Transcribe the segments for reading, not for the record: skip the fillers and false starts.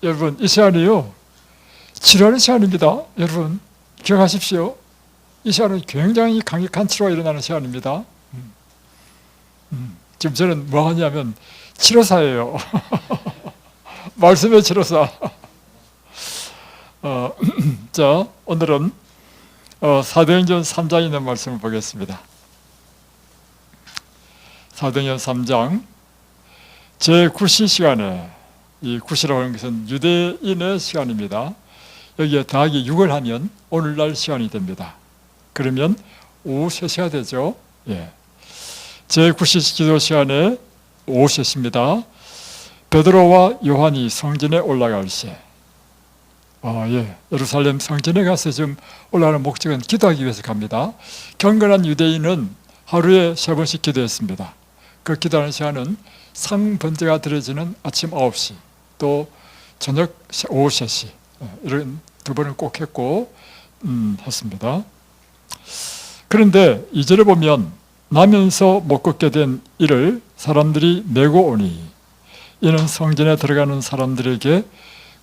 여러분, 이 시간이요, 치료하는 시간입니다. 여러분, 기억하십시오. 이 시간은 굉장히 강력한 치료가 일어나는 시간입니다. 지금 저는 뭐 하냐면 치료사예요. 말씀의 치료사. 자, 오늘은 사도행전 3장에 있는 말씀을 보겠습니다. 사도행전 3장 제9시 시간에, 이 9시라고 하는 것은 유대인의 시간입니다. 여기에 더하기 6을 하면 오늘날 시간이 됩니다. 그러면 오후 3시가 되죠. 예. 제9시 기도 시간에 오후 3시입니다. 베드로와 요한이 성전에 올라갈 시. 예루살렘 성전에 가서 지금 올라가는 목적은 기도하기 위해서 갑니다. 경건한 유대인은 하루에 3번씩 기도했습니다. 그 기도하는 시간은 상번제가 드려지는 아침 9시, 또 저녁 오후 3시, 이런 두 번을 꼭 했고 했습니다. 그런데 2절에 보면 나면서 못 걷게 된 이를 사람들이 메고 오니 이는 성전에 들어가는 사람들에게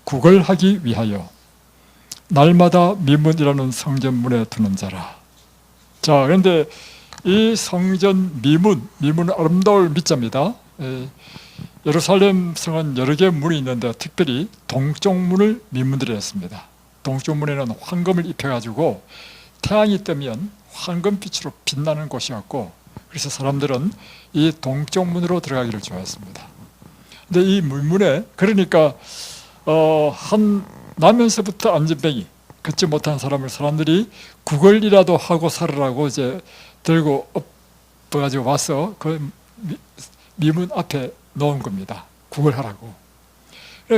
구걸하기 위하여 날마다 미문이라는 성전문에 두는 자라. 자, 그런데 이 성전 미문은 아름다울 미자입니다. 예루살렘 성은 여러 개의 문이 있는데 특별히 동쪽 문을 미문으로 했습니다. 동쪽 문에는 황금을 입혀가지고 태양이 뜨면 황금빛으로 빛나는 곳이었고, 그래서 사람들은 이 동쪽 문으로 들어가기를 좋아했습니다. 근데 이 문에, 그러니까 한 나면서부터 안전뱅이 걷지 못한 사람들이 구걸이라도 하고 살으라고 이제 들고 엎어가지고 와서 그 미문 앞에 놓은 겁니다. 구걸하라고.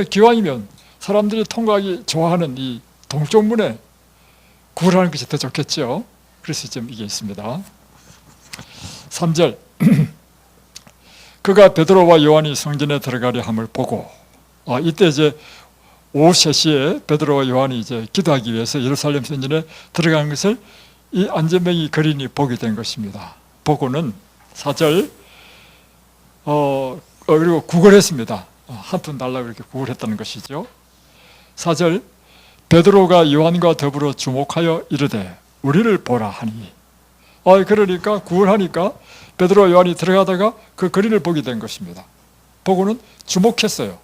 기왕이면 사람들이 통과하기 좋아하는 이 동쪽 문에 구걸하는 것이 더 좋겠죠. 그래서 지금 이게 있습니다. 3절 그가 베드로와 요한이 성전에 들어가려 함을 보고, 이때 이제 오후 3시에 베드로와 요한이 이제 기도하기 위해서 예루살렘 성전에 들어간 것을 이 안전뱅이 거린이 보게 된 것입니다. 보고는 4절 그리고 구걸했습니다. 한 푼 달라고 이렇게 구걸했다는 것이죠. 4절 베드로가 요한과 더불어 주목하여 이르되 우리를 보라 하니, 그러니까 구걸하니까 베드로와 요한이 들어가다가 그 거린을 보게 된 것입니다. 보고는 주목했어요.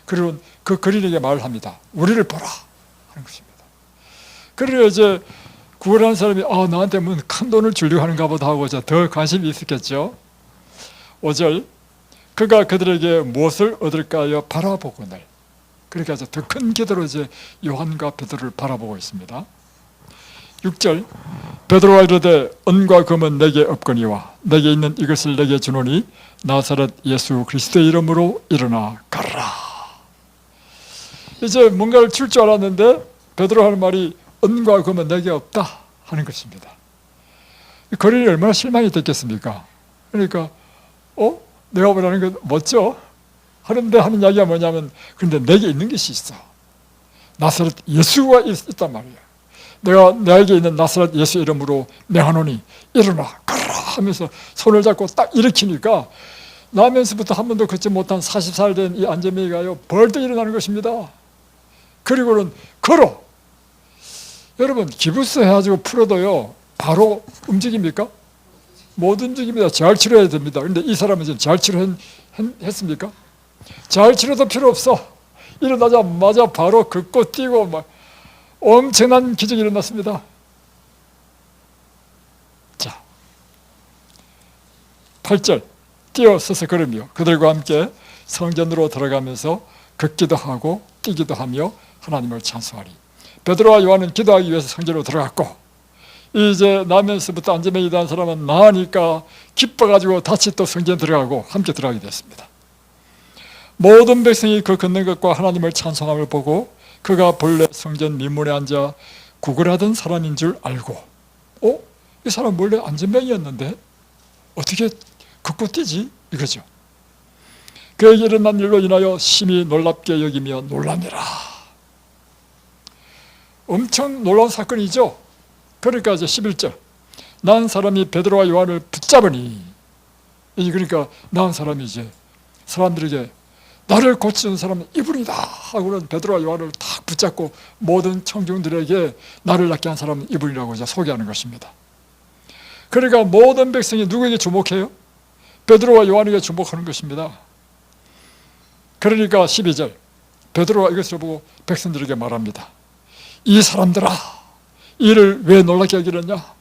그리고 그 거린에게 말을 합니다. 우리를 보라 하는 것입니다. 그리고 이제 구걸하는 사람이 나한테 무슨 큰 돈을 주려고 하는가 보다 하고 더 관심이 있었겠죠. 5절 그가 그들에게 무엇을 얻을까요 바라보거늘. 그러니까 더 큰 기도로 이제 요한과 베드로를 바라보고 있습니다. 6절 베드로가 이르되 은과 금은 내게 없거니와 내게 있는 이것을 내게 주노니 나사렛 예수 그리스도의 이름으로 일어나 가라. 이제 뭔가를 줄 줄 알았는데 베드로 하는 말이 은과 금은 내게 없다 하는 것입니다. 거린이 얼마나 실망이 됐겠습니까? 그러니까 내가 보라는 건 멋져 하는데 하는 이야기가 뭐냐면, 그런데 내게 있는 것이 있어. 나사렛 예수가 있단 말이야. 내가 나에게 있는 나사렛 예수 이름으로 명하노니 일어나 가라 하면서 손을 잡고 딱 일으키니까 나면서부터 한 번도 걷지 못한 40살 된 이 안전뱅이가요 벌떡 일어나는 것입니다. 그리고는 걸어. 여러분, 기부스 해가지고 풀어도요 바로 움직입니까? 못 움직입니다. 잘 치료해야 됩니다. 그런데 이 사람은 지금 잘 치료했습니까? 잘 치료도 필요 없어. 일어나자마자 바로 걷고 뛰고 막 엄청난 기적이 일어났습니다. 자, 8절 뛰어서서 걸으며 그들과 함께 성전으로 들어가면서 걷기도 하고 뛰기도 하며 하나님을 찬송하리. 베드로와 요한은 기도하기 위해서 성전으로 들어갔고, 이제 나면서부터 안전뱅이 된 사람은 나으니까 기뻐가지고 다시 또 성전 들어가고 함께 들어가게 됐습니다. 모든 백성이 그 걷는 것과 하나님을 찬송함을 보고 그가 본래 성전 민문에 앉아 구걸하던 사람인 줄 알고, 이 사람 원래 안전병이었는데 어떻게 걷고 뛰지? 이거죠. 그에게 일어난 일로 인하여 심히 놀랍게 여기며 놀라니라. 엄청 놀라운 사건이죠. 그러니까 이제 11절, 나은 사람이 베드로와 요한을 붙잡으니, 그러니까 나은 사람이 이제 사람들에게 나를 고치는 사람은 이분이다 하고는 베드로와 요한을 딱 붙잡고 모든 청중들에게 나를 낫게 한 사람은 이분이라고 이제 소개하는 것입니다. 그러니까 모든 백성이 누구에게 주목해요? 베드로와 요한에게 주목하는 것입니다. 그러니까 12절, 베드로가 이것을 보고 백성들에게 말합니다. 이 사람들아, 이를 왜 놀랍게 여기느냐?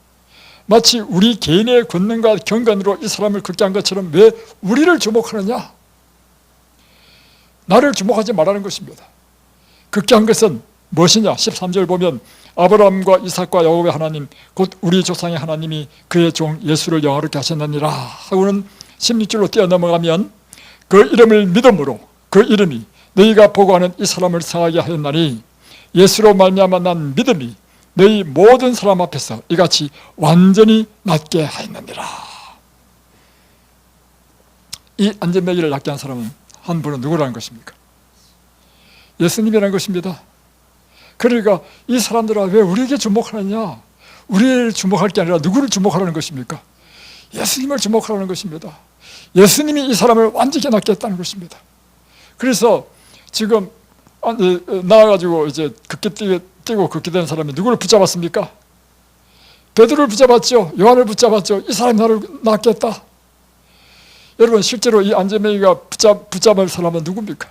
마치 우리 개인의 권능과 경건으로 이 사람을 걷게 한 것처럼 왜 우리를 주목하느냐? 나를 주목하지 말라는 것입니다. 걷게 한 것은 무엇이냐? 13절 보면 아브라함과 이삭과 야곱의 하나님 곧 우리 조상의 하나님이 그의 종 예수를 영화롭게 하셨느니라 하고는 16절로 뛰어넘어가면 그 이름을 믿음으로 그 이름이 너희가 보고하는 이 사람을 상하게 하였나니 예수로 말미암아 난 믿음이 너희 모든 사람 앞에서 이같이 완전히 낫게 하였느니라. 이 안전뱅이를 낫게 한 사람은 한 분은 누구라는 것입니까? 예수님이라는 것입니다. 그러니까 이 사람들아 왜 우리에게 주목하느냐? 우리를 주목할 게 아니라 누구를 주목하라는 것입니까? 예수님을 주목하라는 것입니다. 예수님이 이 사람을 완전히 낫게 했다는 것입니다. 그래서 지금 나와가지고 이제 걷게 뛰고 걷게 된 사람이 누구를 붙잡았습니까? 베드로를 붙잡았죠. 요한을 붙잡았죠. 이 사람이 나를 낫게 했다. 여러분 실제로 이 안전뱅이가 붙잡을 사람은 누굽니까?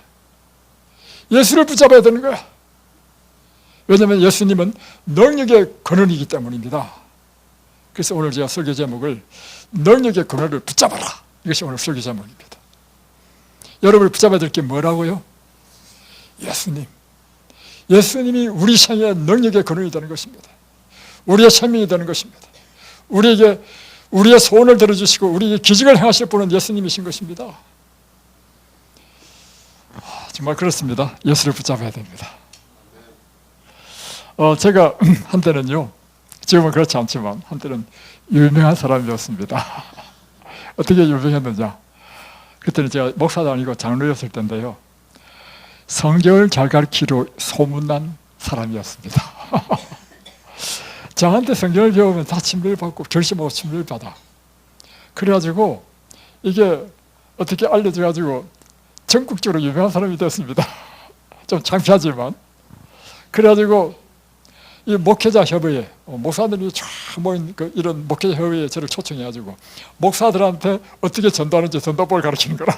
예수를 붙잡아야 되는 거야. 왜냐하면 예수님은 능력의 근원이기 때문입니다. 그래서 오늘 제가 설교 제목을 능력의 근원을 붙잡아라, 이것이 오늘 설교 제목입니다. 여러분을 붙잡아야 될 게 뭐라고요? 예수님. 예수님이 우리 생애의 능력의 근원이 되는 것입니다. 우리의 생명이 되는 것입니다. 우리에게 우리의 소원을 들어주시고 우리에게 기적을 행하실 분은 예수님이신 것입니다. 정말 그렇습니다. 예수를 붙잡아야 됩니다. 제가 한때는요, 지금은 그렇지 않지만 한때는 유명한 사람이었습니다. 어떻게 유명했느냐? 그때는 제가 목사도 아니고 장로였을 때인데요, 성경을 잘 가르치기로 소문난 사람이었습니다. 저한테 성경을 배우면 다 침례를 받고 결심하고 침례를 받아. 그래가지고 이게 어떻게 알려져가지고 전국적으로 유명한 사람이 됐습니다. 좀 창피하지만. 그래가지고 이 목회자 협의회, 목사들이 쫙 모인 이런 목회자 협의회에 저를 초청해가지고 목사들한테 어떻게 전도하는지 전도법을 가르치는 거라.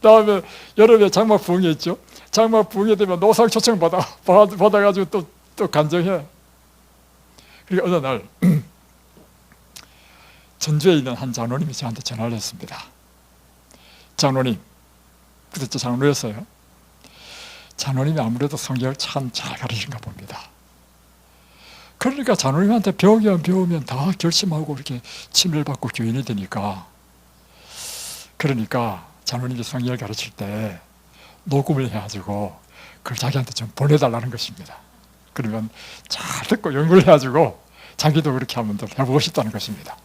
다음에 여름에 장막 부흥회 있죠. 장막 부흥회 되면 노상 초청 받아가지고 또 간증해. 그리고 어느 날 전주에 있는 한 장로님이 저한테 전화를 했습니다. 장로님, 그때 저 장로였어요. 장로님이 아무래도 성경을 참 잘 가르치는가 봅니다. 그러니까 장로님한테 배우면 다 결심하고 이렇게 침례를 받고 교인이 되니까, 그러니까 장로님이 성경을 가르칠 때 녹음을 해가지고 그걸 자기한테 좀 보내달라는 것입니다. 그러면 잘 듣고 연구를 해가지고 자기도 그렇게 한번 더 해보고 싶다는 것입니다.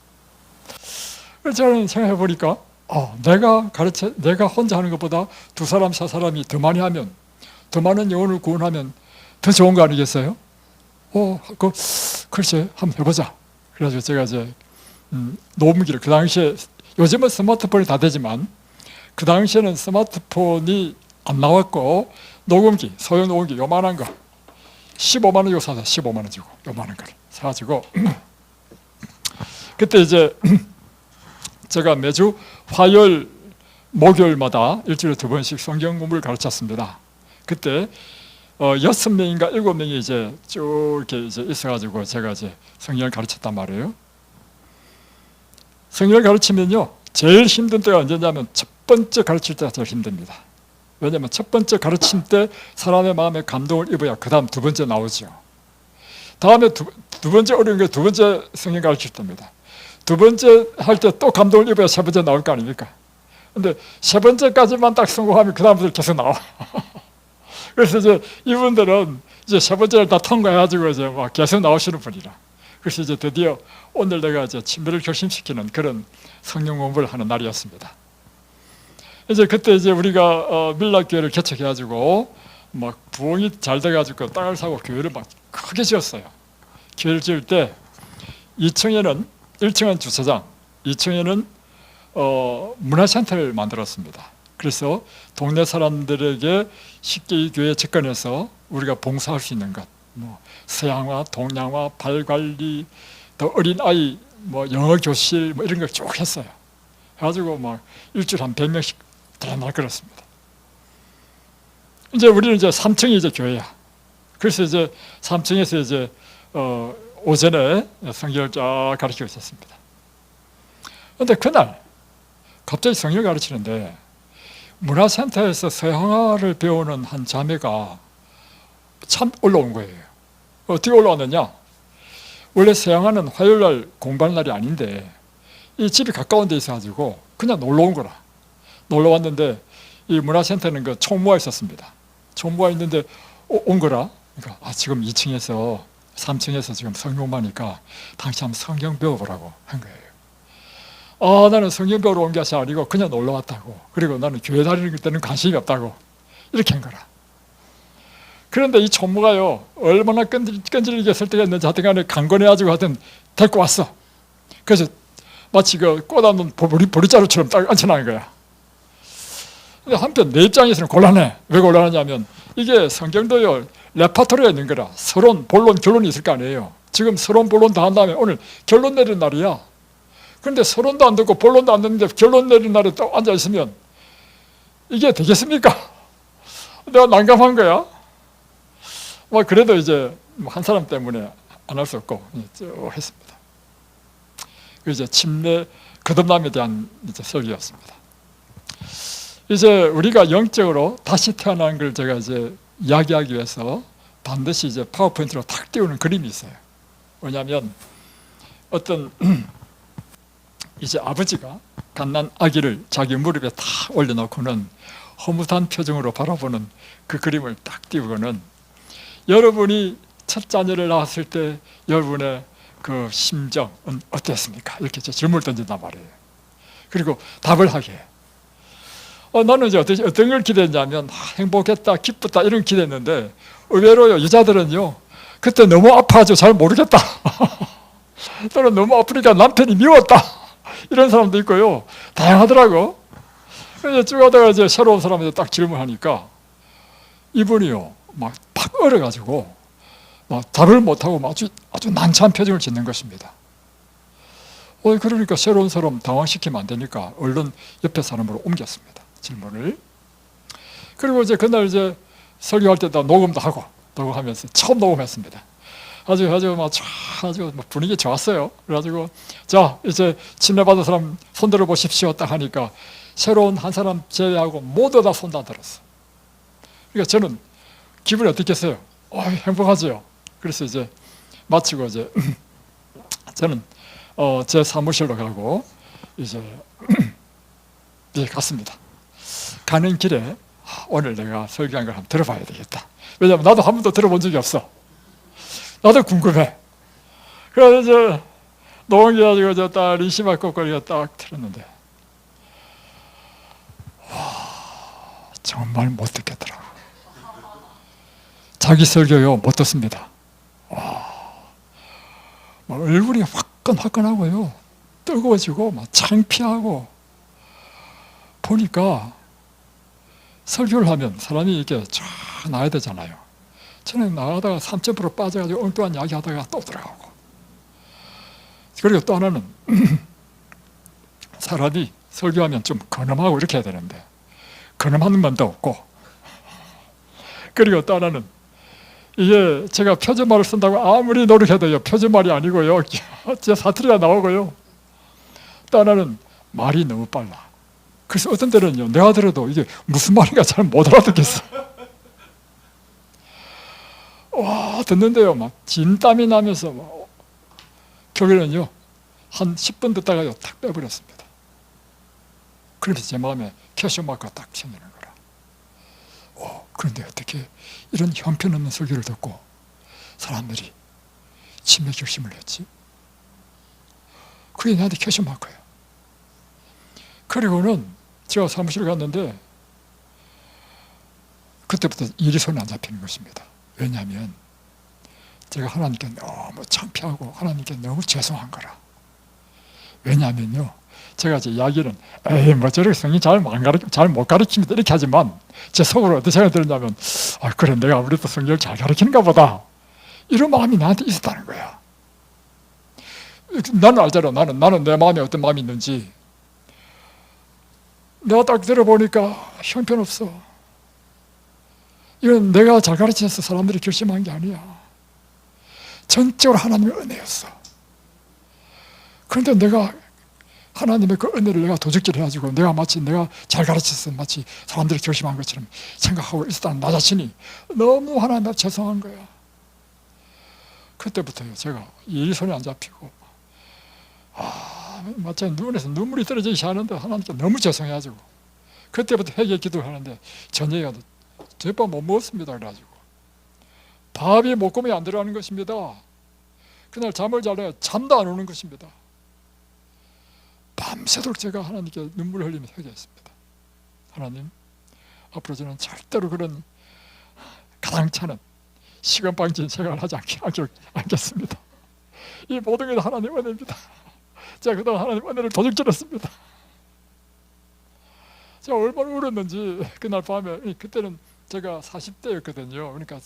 그래서 저는 생각해 보니까 내가 혼자 하는 것보다 두 사람, 세 사람이 더 많이 하면, 더 많은 영혼을 구원하면 더 좋은 거 아니겠어요? 글쎄 한번 해보자. 그래가지고 제가 이제 녹음기를, 그 당시에, 요즘은 스마트폰이 다 되지만 그 당시에는 스마트폰이 안 나왔고 녹음기, 소형 녹음기 요만한 거 15만 원 주고 사서 15만 원 주고 요만한 걸 사가지고 그때 이제 제가 매주 화요일, 목요일마다 일주일에 2번씩 성경 공부를 가르쳤습니다. 그때 6명인가 7명이 이제 쭉 이렇게 이제 있어가지고 제가 이제 성경을 가르쳤단 말이에요. 성경을 가르치면요, 제일 힘든 때가 언제냐면 첫 번째 가르칠 때가 제일 힘듭니다. 왜냐하면 첫 번째 가르침 때 사람의 마음에 감동을 입어야 그 다음 두 번째 나오죠. 다음에 두 번째 어려운 게 두 번째 성경 가르칠 때입니다. 두 번째 할 때 또 감동을 입어야 세 번째 나올 거 아닙니까? 근데 세 번째까지만 딱 성공하면 그 다음부터 계속 나와. 그래서 이제 이분들은 이제 세 번째를 다 통과해가지고 이제 막 계속 나오시는 분이라. 그래서 이제 드디어 오늘 내가 이제 침례를 결심시키는 그런 성경 공부를 하는 날이었습니다. 이제 그때 이제 우리가 밀락교회를 개척해가지고 막 부흥이 잘 돼가지고 땅을 사고 교회를 막 크게 지었어요. 교회를 지을 때 2층에는 1층은 주차장, 2층에는 문화센터를 만들었습니다. 그래서 동네 사람들에게 쉽게 이 교회에 접근해서 우리가 봉사할 수 있는 것, 뭐 서양화, 동양화, 발관리, 또 어린아이, 뭐 영어 교실 뭐 이런 걸 쭉 했어요. 해가지고 막 일주일에 한 100명씩 대낮 그렇습니다. 이제 우리는 이제 3층이 이제 교회야. 그래서 이제 3층에서 이제 오전에 성경을 쫙 가르치고 있었습니다. 그런데 그날 갑자기 성경을 가르치는데 문화센터에서 서양화를 배우는 한 자매가 참 올라온 거예요. 어떻게 올라왔느냐? 원래 서양화는 화요일날 공부하는 날이 아닌데 이 집이 가까운 데 있어가지고 그냥 놀러 온 거라. 놀러 왔는데 이 문화센터는 그 총무가 있었습니다. 총무가 있는데 온 거라. 그러니까 지금 2층에서 3층에서 지금 성경 공부하니까 당신 한번 성경 배워보라고 한 거예요. 나는 성경 배우러 온 것이 아니고 그냥 놀러 왔다고. 그리고 나는 교회 다니는 때는 관심이 없다고. 이렇게 한 거라. 그런데 이 총무가요, 얼마나 끈질기게 설득했는지 하여튼 간에 강권해가지고 하여튼 데리고 왔어. 그래서 마치 그 꽂아놓은 보리자루처럼 딱 앉혀놓은 거야. 근데 한편 내 입장에서는 곤란해. 왜 곤란하냐면 이게 성경도요, 레파토리가 있는 거라. 서론, 본론, 결론이 있을 거 아니에요. 지금 서론, 본론 다 한 다음에 오늘 결론 내리는 날이야. 그런데 서론도 안 듣고 본론도 안 듣는데 결론 내리는 날에 또 앉아있으면 이게 되겠습니까? 내가 난감한 거야. 뭐 그래도 이제 한 사람 때문에 안 할 수 없고 쭉 했습니다. 이제 침례 거듭남에 대한 이제 설교였습니다. 이제 우리가 영적으로 다시 태어나는 걸 제가 이제 이야기하기 위해서 반드시 이제 파워포인트로 탁 띄우는 그림이 있어요. 왜냐하면 어떤 이제 아버지가 갓난 아기를 자기 무릎에 탁 올려놓고는 허무한 표정으로 바라보는 그 그림을 딱 띄우고는 여러분이 첫 자녀를 낳았을 때 여러분의 그 심정은 어땠습니까? 이렇게 질문을 던진단 말이에요. 그리고 답을 하게. 나는 이제 어떤 걸 기대했냐면 행복했다, 기쁘다 이런 기대했는데 의외로요, 여자들은요 그때 너무 아파가지고 잘 모르겠다. 또는 너무 아프니까 남편이 미웠다. 이런 사람도 있고요. 다양하더라고. 그래서 쭉 하다가 이제 새로운 사람한테 딱 질문하니까 이분이요, 막 팍 얼어가지고 막 답을 못하고 아주 난처한 표정을 짓는 것입니다. 그러니까 새로운 사람 당황시키면 안 되니까 얼른 옆에 사람으로 옮겼습니다. 질문을. 그리고 이제 그날 이제 설교할 때 다 녹음도 하고 녹음하면서 처음 녹음했습니다. 아주 분위기 좋았어요. 그래가지고 자 이제 침례받은 사람 손 들어 보십시오 딱 하니까 새로운 한 사람 제외하고 모두 다 손 다 들었어. 그러니까 저는 기분이 어떻겠어요? 행복하죠. 그래서 이제 마치고 이제 저는 제 사무실로 가고 이제 갔습니다. 가는 길에 오늘 내가 설교한 걸 한번 들어봐야 되겠다. 왜냐하면 나도 한 번도 들어본 적이 없어. 나도 궁금해. 그래서 이제 녹음기 가지고 저 딱 리시마 꼭거리가 딱 틀었는데 정말 못 듣겠더라고. 자기 설교요 못 듣습니다. 막 얼굴이 화끈화끈하고요, 뜨거워지고 막 창피하고. 보니까 설교를 하면 사람이 이렇게 쫙 나야 되잖아요. 저는 나가다가 3점으로 빠져가지고 엉뚱한 이야기 하다가 또 들어가고. 그리고 또 하나는 사람이 설교하면 좀 근엄하고 이렇게 해야 되는데 근엄한 면도 없고. 그리고 또 하나는 이게 제가 표준말을 쓴다고 아무리 노력해도요 표준말이 아니고요 제 사투리가 나오고요. 또 하나는 말이 너무 빨라. 그래서 어떤 때는요 내가 들어도 이게 무슨 말인가 잘 못 알아듣겠어. 듣는데요 막 진땀이 나면서 막 결국에는요 한 10분 듣다가요 탁 빼버렸습니다. 그러면서 제 마음에 캐셔마크가 딱 생기는 거라. 그런데 어떻게 이런 형편없는 설교를 듣고 사람들이 치매 결심을 했지? 그게 나한테 캐셔마크예요. 그리고는 제가 사무실에 갔는데 그때부터 일이 손에 안 잡히는 것입니다. 왜냐하면 제가 하나님께 너무 창피하고 하나님께 너무 죄송한 거라. 왜냐하면요, 제가 제 이야기는 뭐 저렇게 성경 잘 못 가르칩니다 이렇게 하지만 제 속으로 어떤 생각이 들었냐면 그래, 내가 아무래도 성경을 잘 가르치는가 보다, 이런 마음이 나한테 있었다는 거야. 나는 알잖아. 나는 내 마음에 어떤 마음이 있는지. 내가 딱 들어보니까 형편없어. 이건 내가 잘 가르쳐서 사람들이 결심한 게 아니야. 전적으로 하나님의 은혜였어. 그런데 내가 하나님의 그 은혜를 내가 도적질 해가지고 내가 잘 가르쳐서 마치 사람들이 결심한 것처럼 생각하고 있었다는 나 자신이 너무 하나님한테 죄송한 거야. 그때부터요, 제가 일이 손에 안 잡히고 마치 눈에서 눈물이 떨어지기 시작하는데 하나님께 너무 죄송해가지고 그때부터 회개 기도를 하는데 저녁에 저녁밥 못 먹었습니다. 그래가지고 밥이 목구멍에 안 들어가는 것입니다. 그날 잠을 자려면 잠도 안 오는 것입니다. 밤새도록 제가 하나님께 눈물을 흘리며 회개했습니다. 하나님, 앞으로 저는 절대로 그런 가당찮은 시건방진 생활을 하지 않겠습니다. 이 모든 게 하나님 은혜입니다. 제가 그동안 하나님 은혜를 도둑질했습니다. 제가 얼마나 울었는지 그날 밤에. 그때는 제가 40대였거든요. 그러니까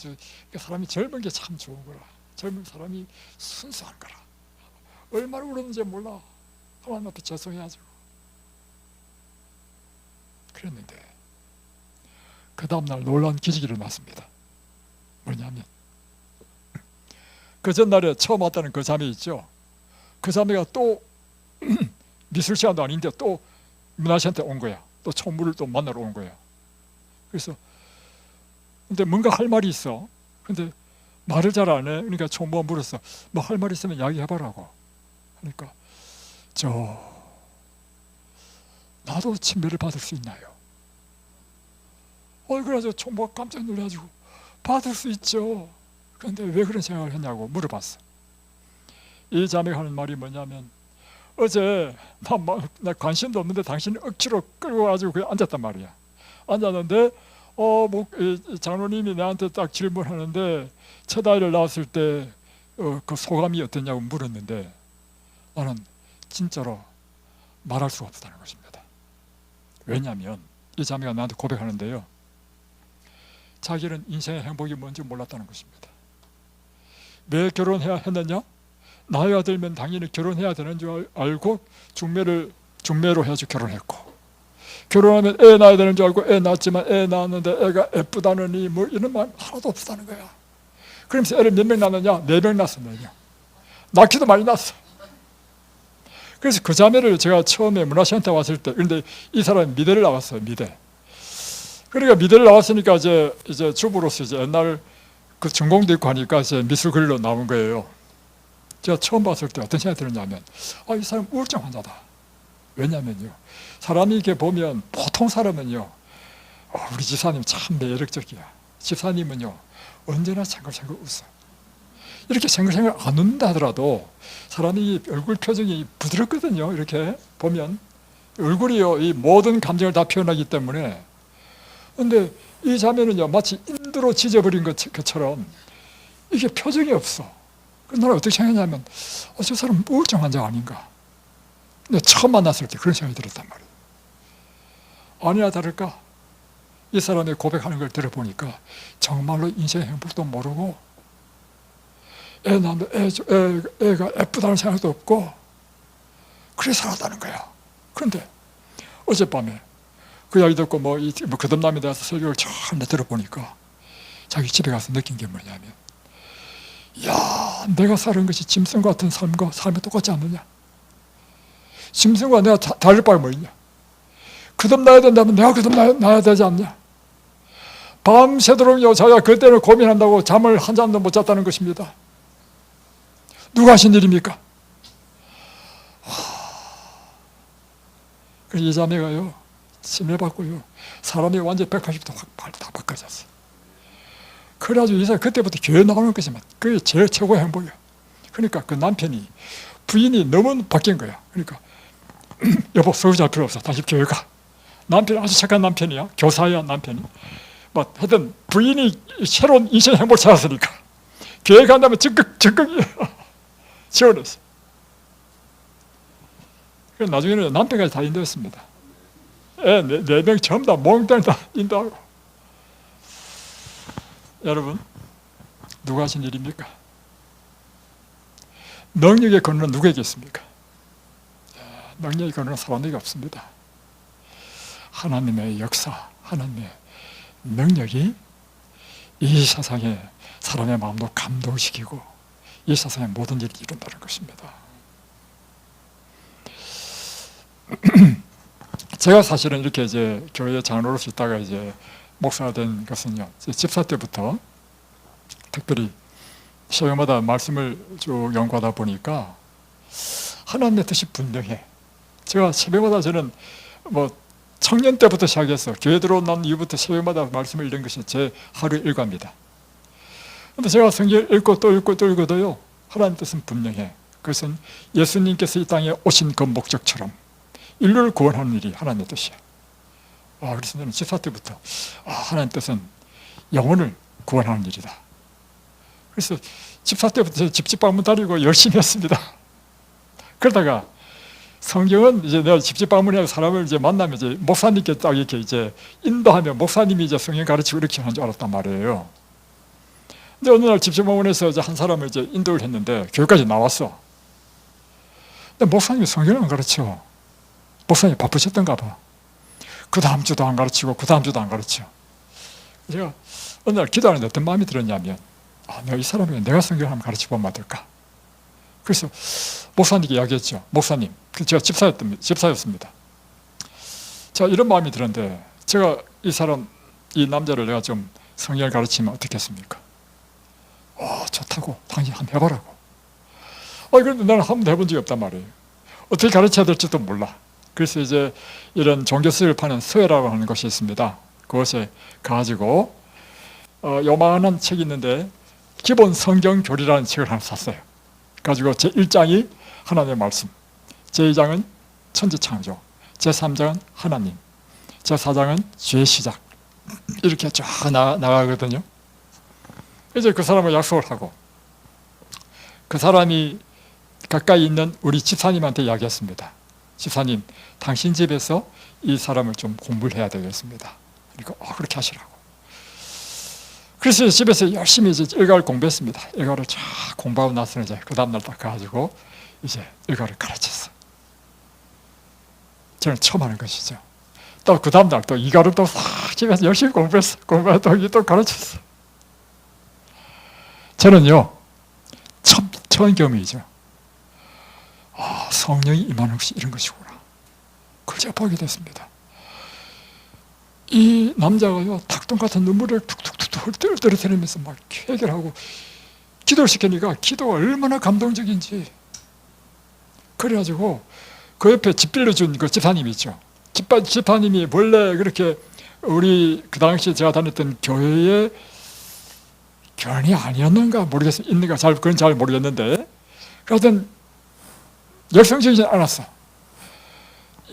사람이 젊은 게 참 좋은 거라. 젊은 사람이 순수한 거라. 얼마나 울었는지 몰라. 하나님 앞에 죄송해가지고 그랬는데 그 다음날 놀라운 기적이 일어났습니다. 뭐냐면 그 전날에 처음 왔다는 그 자매 있죠. 그 자매가 또 미술 시간도 아닌데 또 문화 씨한테 온 거야. 또 총무를 또 만나러 온 거야. 그래서 근데 뭔가 할 말이 있어. 근데 말을 잘 안 해. 그러니까 총무가 물었어. 뭐 할 말 있으면 이야기해봐라고. 그러니까 나도 침례를 받을 수 있나요? 그래가지고 총무가 깜짝 놀라가지고 받을 수 있죠. 그런데 왜 그런 생각을 했냐고 물어봤어. 이 자매가 하는 말이 뭐냐면 어제 나 관심도 없는데 당신이 억지로 끌고 가지고 그냥 앉았단 말이야. 앉았는데 장로님이 나한테 딱 질문하는데 첫 아이를 낳았을 때 그 소감이 어땠냐고 물었는데 나는 진짜로 말할 수가 없다는 것입니다. 왜냐하면 이 자매가 나한테 고백하는데요, 자기는 인생의 행복이 뭔지 몰랐다는 것입니다. 왜 결혼해야 했느냐? 나이가 들면 당연히 결혼해야 되는 줄 알고 중매로 해가지고 결혼했고, 결혼하면 애 낳아야 되는 줄 알고 애 낳았지만 애 낳았는데 애가 예쁘다느니 뭐 이런 말 하나도 없다는 거야. 그러면서 애를 몇 명 낳느냐? 4명 낳았어. 4명. 낳기도 많이 낳았어. 그래서 그 자매를 제가 처음에 문화센터 왔을 때, 그런데 이 사람이 미대를 나왔어요. 미대. 그러니까 미대를 나왔으니까 이제 주부로서 이제 옛날 그 전공도 있고 하니까 이제 미술그리로 나온 거예요. 제가 처음 봤을 때 어떤 생각이 들었냐면 이 사람 우울증 환자다. 왜냐면요, 사람이 이렇게 보면 보통 사람은요, 우리 집사님 참 매력적이야. 집사님은요 언제나 생글생글 웃어. 이렇게 생글생글 안 웃는다 하더라도 사람이 얼굴 표정이 부드럽거든요. 이렇게 보면 얼굴이요, 이 모든 감정을 다 표현하기 때문에. 근데 이 자매는요 마치 인두로 지져버린 것처럼 이게 표정이 없어. 나는 어떻게 생각했냐면 저 사람 우울증 환자가 아닌가. 근데 처음 만났을 때 그런 생각이 들었단 말이에요. 아니나 다를까 이 사람의 고백하는 걸 들어보니까 정말로 인생의 행복도 모르고 애 낳는데 애가 예쁘다는 생각도 없고 그래 살았다는 거야. 그런데 어젯밤에 그 이야기 듣고 거듭남에 대해서 설교를 잘 들어보니까 자기 집에 가서 느낀 게 뭐냐면, 내가 사는 것이 짐승 같은 삶과 삶이 똑같지 않느냐. 짐승과 내가 다를 바가 뭐 있냐. 거듭나야 된다면 내가 거듭나야 되지 않냐. 밤새도록 여자가 그때는 고민한다고 잠을 한 잠도 못 잤다는 것입니다. 누가 하신 일입니까? 이 자매가요 심해봤고요. 사람이 완전히 180도 확 다 바꿔졌어요. 그래가지고 이제 그때부터 교회 나오는 것이면 그게 제일 최고의 행복이에요. 그러니까 그 남편이, 부인이 너무 바뀐 거야. 그러니까 여보 서울지 할 필요 없어. 다시 교회 가. 남편이 아주 착한 남편이야. 교사야 남편이. 뭐 하여튼 부인이 새로운 인생의 행복을 찾았으니까 교회 간다면 적극 지원했어. 그래서 나중에는 남편까지 다 인도했습니다. 애 4명 전부 다 몽땅 다 인도하고. 여러분, 누가 하신 일입니까? 능력의 근원은 누구에게 있습니까? 능력의 근원은 사람에게 없습니다. 하나님의 역사, 하나님의 능력이 이 세상에 사람의 마음도 감동시키고 이 세상의 모든 일을 이룬다는 것입니다. 제가 사실은 이렇게 이제 교회 장로로서 있다가 이제 목사가 된 것은요, 집사 때부터 특별히 새해마다 말씀을 쭉 연구하다 보니까 하나님의 뜻이 분명해. 제가 새해마다 저는 뭐 청년 때부터 시작해서 교회 들어온 이후부터 새해마다 말씀을 읽는 것이 제 하루 일과입니다. 그런데 제가 성경을 읽고 또 읽고 또 읽어도요, 하나님의 뜻은 분명해. 그것은 예수님께서 이 땅에 오신 그 목적처럼 인류를 구원하는 일이 하나님의 뜻이야. 그래서 저는 집사 때부터 하나님의 뜻은 영혼을 구원하는 일이다. 그래서 집사 때부터 집집 방문 다니고 열심히 했습니다. 그러다가 성경은 이제 내가 집집 방문해서 사람을 이제 만나면 이제 목사님께 딱 이렇게 이제 인도하면 목사님이 이제 성경 가르치고 이렇게 하는 줄 알았단 말이에요. 근데 어느 날 집집 방문해서 이제 한 사람을 이제 인도를 했는데 교회까지 나왔어. 근데 목사님이 성경을 안 가르쳐. 목사님이 바쁘셨던가 봐. 그 다음 주도 안 가르치고 그 다음 주도 안 가르쳐. 제가 어느 날 기도하는데 어떤 마음이 들었냐면, 내가 이 사람에게 내가 성경을 한번 가르쳐보면 어떨까. 그래서 목사님께 이야기했죠. 목사님, 제가 집사였습니다. 자, 이런 마음이 들었는데 제가 이 남자를 내가 좀 성경을 가르치면 어떻겠습니까? 좋다고. 당신 한번 해보라고. 그런데 나는 한 번도 해본 적이 없단 말이에요. 어떻게 가르쳐야 될지도 몰라. 그래서 이제 이런 종교서를 파는 서예라고 하는 것이 있습니다. 그것에 가지고 요만한 책이 있는데 기본 성경교리라는 책을 하나 샀어요. 가지고 제1장이 하나님의 말씀, 제2장은 천지창조, 제3장은 하나님, 제4장은 죄의 시작, 이렇게 쫙 나가거든요. 이제 그 사람과 약속을 하고 그 사람이 가까이 있는 우리 집사님한테 이야기했습니다. 집사님, 당신 집에서 이 사람을 좀 공부를 해야 되겠습니다. 그러니까 그렇게 하시라고. 그래서 집에서 열심히 이제 일과를 공부했습니다. 일과를 쫙 공부하고 나서는 이제 그 다음날 딱 가지고 이제 일과를 가르쳤어. 저는 처음 하는 것이죠. 또 그 다음날 또 이과를 또 싹 집에서 열심히 공부했어. 공부하고 또 가르쳤어. 저는요, 처음 경험이죠. 성령이 임하는 것이 이런 것이구나. 그걸 제가 보게 됐습니다. 이 남자가요, 닭똥 같은 눈물을 툭툭툭 떨어뜨리면서 막 해결하고 기도를 시키니까 기도가 얼마나 감동적인지. 그래가지고 그 옆에 집 빌려준 그 집사님이 있죠. 집사님이 원래 그렇게 우리 그 당시에 제가 다녔던 교회의 교원이 아니었는가 모르겠어요. 있는가 그건 잘 모르겠는데, 하여튼 열성적이지 않았어.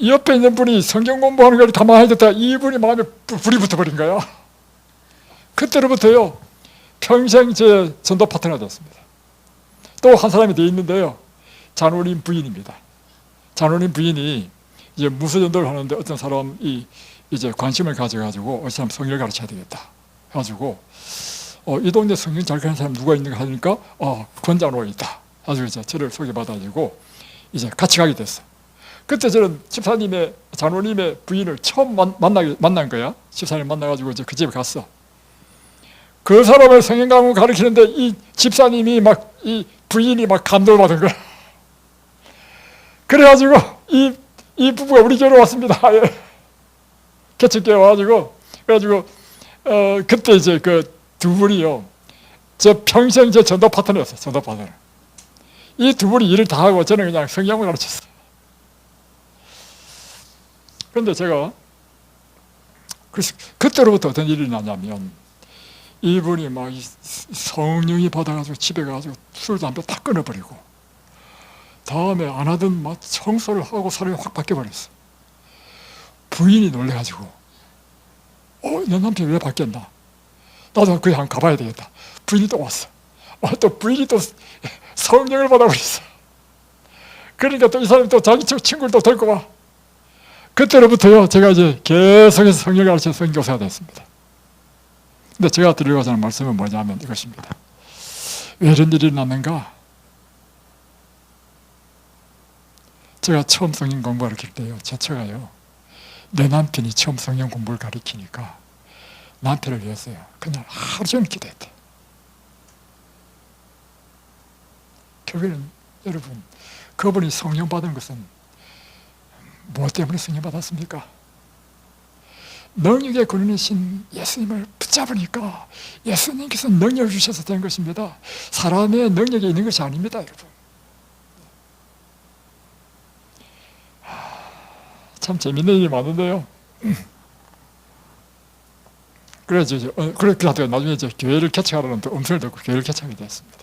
옆에 있는 분이 성경 공부하는 걸 가만히 듣다가 이분이 마음에 불이 붙어버린 거야. 그때로부터요, 평생 제 전도 파트너가 됐습니다. 또 한 사람이 더 있는데요, 장로님 부인입니다. 장로님 부인이 이제 무소전도를 하는데 어떤 사람이 이제 관심을 가져가지고 이 사람 성경을 가르쳐야 되겠다 해가지고 이 동네 성경 잘 가르치는 사람 누가 있는가 하니까 권장로가 있다. 아주 저를 소개받아가지고 이제 같이 가게 됐어. 그때 저는 집사님의, 장로님의 부인을 처음 만난 거야. 집사님 만나가지고 이제 그 집에 갔어. 그 사람을 성경 과목 가르치는데 이 집사님이 이 부인이 감동을 받은 거야. 그래가지고 이 부부가 우리 교회로 왔습니다. 개척교회 와가지고, 그래가지고 그때 이제 그 두 분이요, 저 평생 제 전도 파트너였어요. 전도 파트너. 이 두 분이 일을 다 하고 저는 그냥 성경을 가르쳤어요. 그런데 제가 그래서 그때로부터 어떤 일이 나냐면 이분이 막 성령이 받아가지고 집에 가가지고 술, 담배 다 끊어버리고 다음에 안 하던 막 청소를 하고 사람이 확 바뀌어버렸어. 부인이 놀래가지고 내 남편이 왜 바뀌었나? 나도 그냥 한번 가봐야 되겠다. 부인이 또 왔어. 또 부인이 또 성령을 받아버렸어. 그러니까 또 이 사람이 또 자기 친구를 또 데리고 와. 그때로부터요 제가 이제 계속해서 성령을 가르쳐 선교사가 됐습니다. 근데 제가 드리고자 하는 말씀은 뭐냐면 이것입니다. 왜 이런 일이 났는가? 제가 처음 성경 공부 가르칠 때요 제 처가요 내 남편이 처음 성경 공부를 가르치니까 남편을 위해서요 그날 하루 종일 기도했대. 결국에는 여러분 그분이 성령 받은 것은 무엇 때문에 성령 받았습니까? 능력의 근원이신 예수님을 붙잡으니까 예수님께서 능력을 주셔서 된 것입니다. 사람의 능력이 있는 것이 아닙니다, 여러분. 참 재밌는 일이 많은데요. 그래서 그렇게 하다가 나중에 이제 교회를 개척하라는 음성을 듣고 교회를 개척하게 됐습니다.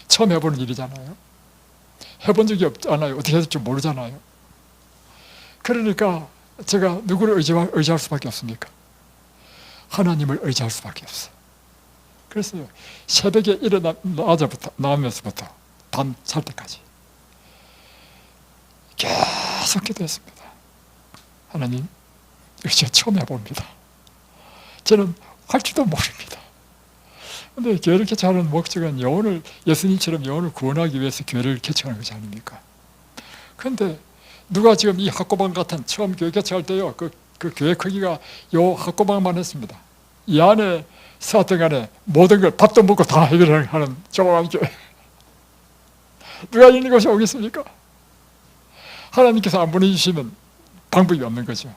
처음 해보는 일이잖아요. 해본 적이 없잖아요. 어떻게 해야 될지 모르잖아요. 그러니까 제가 누구를 의지할 수밖에 없습니까? 하나님을 의지할 수밖에 없어. 그래서 새벽에 나오면서부터 밤 잘 때까지 계속 기도했습니다. 하나님, 이거 제가 처음 해봅니다. 저는 할 줄도 모릅니다. 그런데 교회를 개척하는 목적은 예수님처럼 영혼을 구원하기 위해서 교회를 개척하는 것이 아닙니까? 그런데 누가 지금 이 학고방 같은 처음 교회 개척할 때요 그 교회 크기가 요 학고방만 했습니다. 이 안에 사왔던 간에 모든 걸 밥도 먹고 다 해결하는 조그만 교회. 누가 이런 곳에 오겠습니까? 하나님께서 안 보내주시면 방법이 없는 거죠.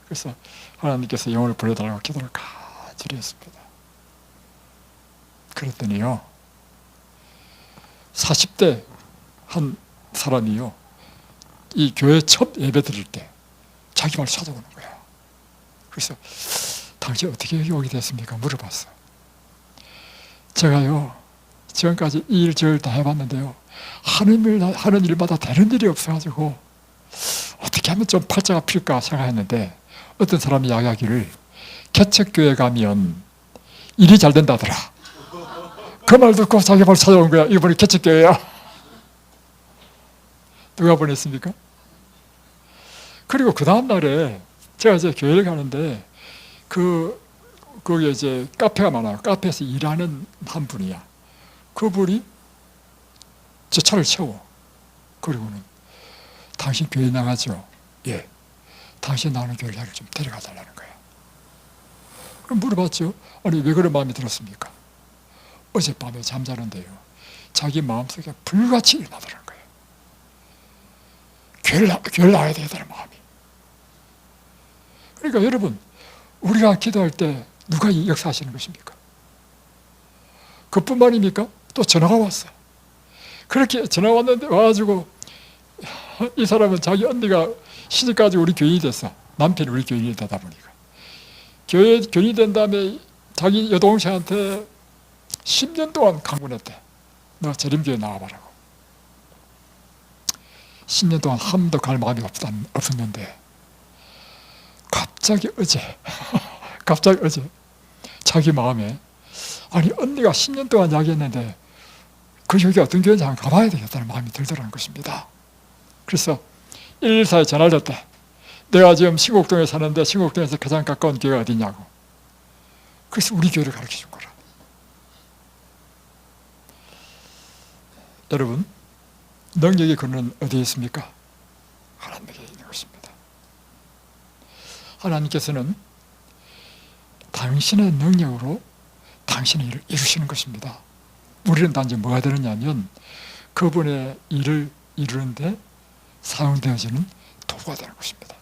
그래서 하나님께서 영혼을 보내달라고 기도를 가지리 했습니다. 그랬더니요 40대 한 사람이요 이 교회 첫 예배 드릴 때 자기 말 찾아오는 거야. 그래서 당신 어떻게 여기 오게 됐습니까? 물어봤어. 제가요 지금까지 이 일 저 일 다 해봤는데요 하는 일마다 되는 일이 없어가지고 어떻게 하면 좀 팔자가 필까 생각했는데 어떤 사람이 이야기하기를 개척교회 가면 일이 잘 된다더라. 그 말 듣고 자기 말 찾아온 거야. 이번에 개척교회야. 누가 보냈습니까? 그리고 그 다음날에 제가 이제 교회를 가는데 거기에 이제 카페가 많아요. 카페에서 일하는 한 분이야. 그분이 제 차를 채워. 그리고는 당신 교회 나가죠? 예. 당신 나오는 교회를 좀 데려가 달라는 거야. 그럼 물어봤죠. 아니 왜 그런 마음이 들었습니까? 어젯밤에 잠자는데요 자기 마음속에 불같이 일어나더라는 거예요. 교회를 나와야 되겠다는 마음이. 그러니까 여러분 우리가 기도할 때 누가 역사하시는 것입니까? 그뿐만입니까? 또 전화가 왔어. 그렇게 전화 왔는데 와가지고 이 사람은 자기 언니가 시집가지고 우리 교인이 됐어. 남편이 우리 교인이 되다 보니까 교인이 된 다음에 자기 여동생한테 10년 동안 강권했대. 너 재림교회 나와봐라고. 10년 동안 한 번도 갈 마음이 없었는데 갑자기 어제 자기 마음에 아니 언니가 10년 동안 이야기했는데 그 여기 어떤 교회인지 한번 가봐야 되겠다는 마음이 들더라는 것입니다. 그래서 114에 전화를 했대. 내가 지금 신곡동에 사는데 신곡동에서 가장 가까운 교회가 어디냐고. 그래서 우리 교회를 가르쳐준 거라. 여러분 능력의 근원은 어디에 있습니까? 하나님에게 있는 것입니다. 하나님께서는 당신의 능력으로 당신의 일을 이루시는 것입니다. 우리는 단지 뭐가 되느냐면 그분의 일을 이루는데 사용되어지는 도구가 되는 것입니다.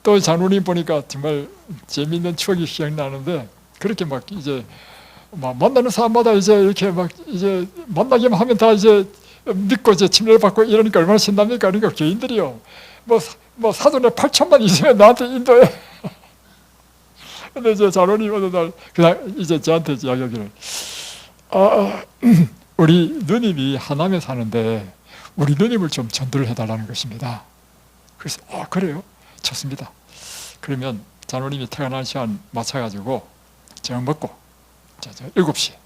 또 장로님 보니까 정말 재미있는 추억이 기억나는데 그렇게 막 이제 만나는 사람마다 이제 이렇게 막 이제 만나기만 하면 다 이제 믿고 이제 침례를 받고 이러니까 얼마나 신납니까? 그러니까 교인들이요. 뭐 뭐 사돈에 8천만 있으면 나한테 인도해. 근데 이제 장로님 어느 날 그냥 이제 저한테 이야기하기를, 우리 누님이 하남에 사는데 우리 누님을 좀 전도를 해달라는 것입니다. 그래서 그래요? 좋습니다. 그러면 장로님이 퇴근할 시간 맞춰가지고 저녁 먹고 7시에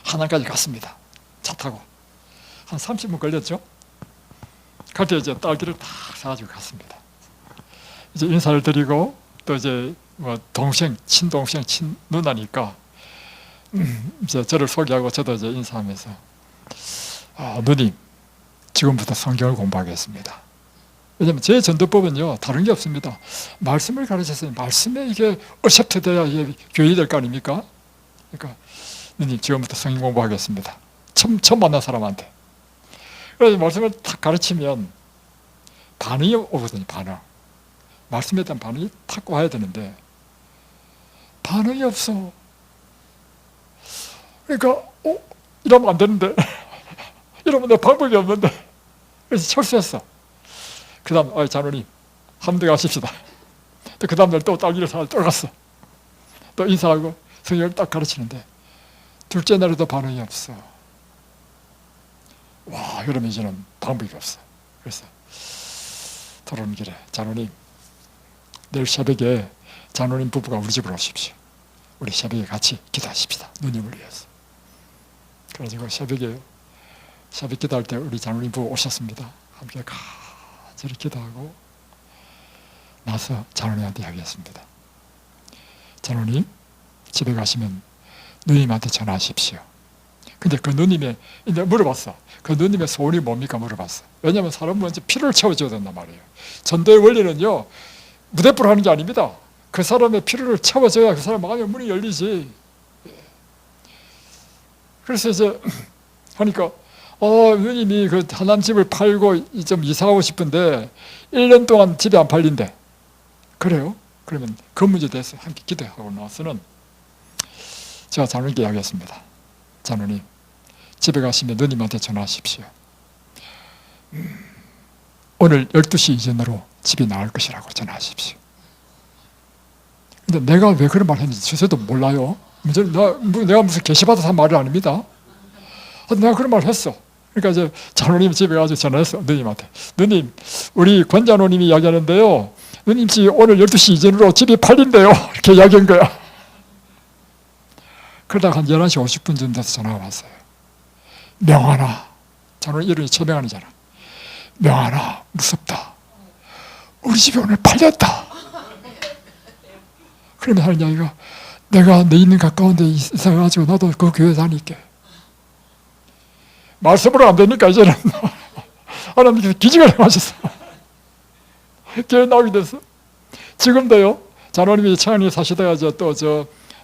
하남까지 갔습니다. 차 타고 한 30분 걸렸죠. 갈 때 이제 딸기를 다 사가지고 갔습니다. 이제 인사를 드리고 또 이제 뭐 동생, 친동생, 친누나니까 이제 저를 소개하고 저도 이제 인사하면서, 누님, 지금부터 성경을 공부하겠습니다. 왜냐면 제 전도법은요, 다른 게 없습니다. 말씀을 가르쳤으니 말씀에 이게 어셉트돼야 이게 교육이 될 거 아닙니까? 그러니까, 누님, 지금부터 성경 공부하겠습니다. 처음 만난 사람한테. 그래서 말씀을 탁 가르치면 반응이 오거든요, 반응. 말씀에 대한 반응이 탁 와야 되는데, 반응이 없어. 그러니까, 이러면 안 되는데. 이러면 내 방법이 없는데. 그래서 철수했어. 그 다음, 장로님, 한 대 가십시다. 또 그 다음날 또 딸기를 사러 또 갔어. 또 인사하고 성경을 딱 가르치는데, 둘째 날에도 반응이 없어. 와, 그러면 이제는 방법이 없어. 그래서, 돌아오는 길에, 장로님, 내일 새벽에 장로님 부부가 우리 집으로 오십시오. 우리 새벽에 같이 기도하십시다. 누님을 위해서. 그래가지고 새벽 기도할 때 우리 장로님 부부 오셨습니다. 함께 간절히 기도하고 나서 장로님한테 이야기했습니다. 장로님, 집에 가시면 누님한테 전화하십시오. 근데 그 누님의, 이제 물어봤어. 그 누님의 소원이 뭡니까? 물어봤어. 왜냐하면 사람은 먼저 피를 채워줘야 된단 말이에요. 전도의 원리는요, 무대뽀로 하는 게 아닙니다. 그 사람의 피를 채워줘야 그 사람 마음의 문이 열리지. 그래서 이제 하니까, 누님이 그 하남집을 팔고 좀 이사하고 싶은데 1년 동안 집이 안 팔린대. 그래요? 그러면 그 문제에 대해서 함께 기도하고 나서는 제가 장로님께 이야기했습니다. 장로님, 집에 가시면 누님한테 전화하십시오. 오늘 12시 이전으로 집이 나올 것이라고 전화하십시오. 근데 내가 왜 그런 말 했는지 저도 몰라요. 내가 무슨 계시받아서 한 말이 아닙니다. 내가 그런 말 했어. 그러니까 이제 장로님 집에 가서 전화했어. 누님한테. 누님, 우리 권장로님이 이야기하는데요, 누님 집 오늘 12시 이전으로 집이 팔린대요. 이렇게 이야기한 거야. 그러다가 한 11시 50분쯤 돼서 전화가 왔어요. 명하나, 장로님 이름이 최명한이잖아. 명하나, 무섭다. 우리 집이 오늘 팔렸다. 그러면 하는 이야기가, 내가 너 있는 가까운 데 있어가지고 나도 그 교회 다닐게. 말씀으로 안 되니까 이제는 하나님께서 기적을 행하셨어. 교회 나오게 됐어. 지금도요, 장로님이 창안에 사시다가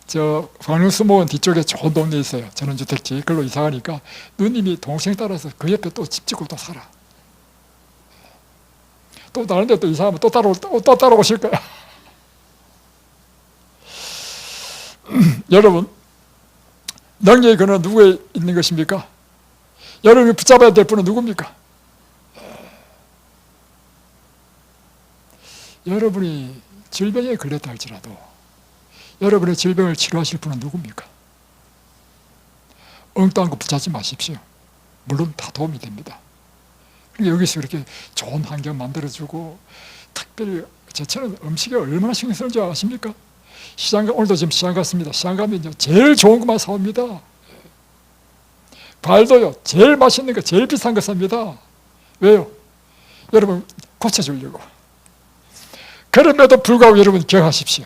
저 광릉수목원 뒤쪽에 좋은 동네에 있어요. 전원주택지. 그걸로 이사 가니까 누님이 동생 따라서 그 옆에 또 집 짓고 또 살아. 또 다른 데 또 이사하면 또 따라오실 거야. 여러분, 능력의 근원은 누구에 있는 것입니까? 여러분이 붙잡아야 될 분은 누굽니까? 여러분이 질병에 걸렸다 할지라도 여러분의 질병을 치료하실 분은 누굽니까? 엉뚱한 거 붙잡지 마십시오. 물론 다 도움이 됩니다. 여기서 이렇게 좋은 환경 만들어주고, 특별히 제처는 음식에 얼마나 신경 쓰는 줄 아십니까? 오늘도 지금 시장 갔습니다. 시장 가면 제일 좋은 것만 사옵니다. 과일도요, 제일 맛있는 거, 제일 비싼 거 삽니다. 왜요? 여러분 고쳐주려고. 그럼에도 불구하고 여러분 기억하십시오.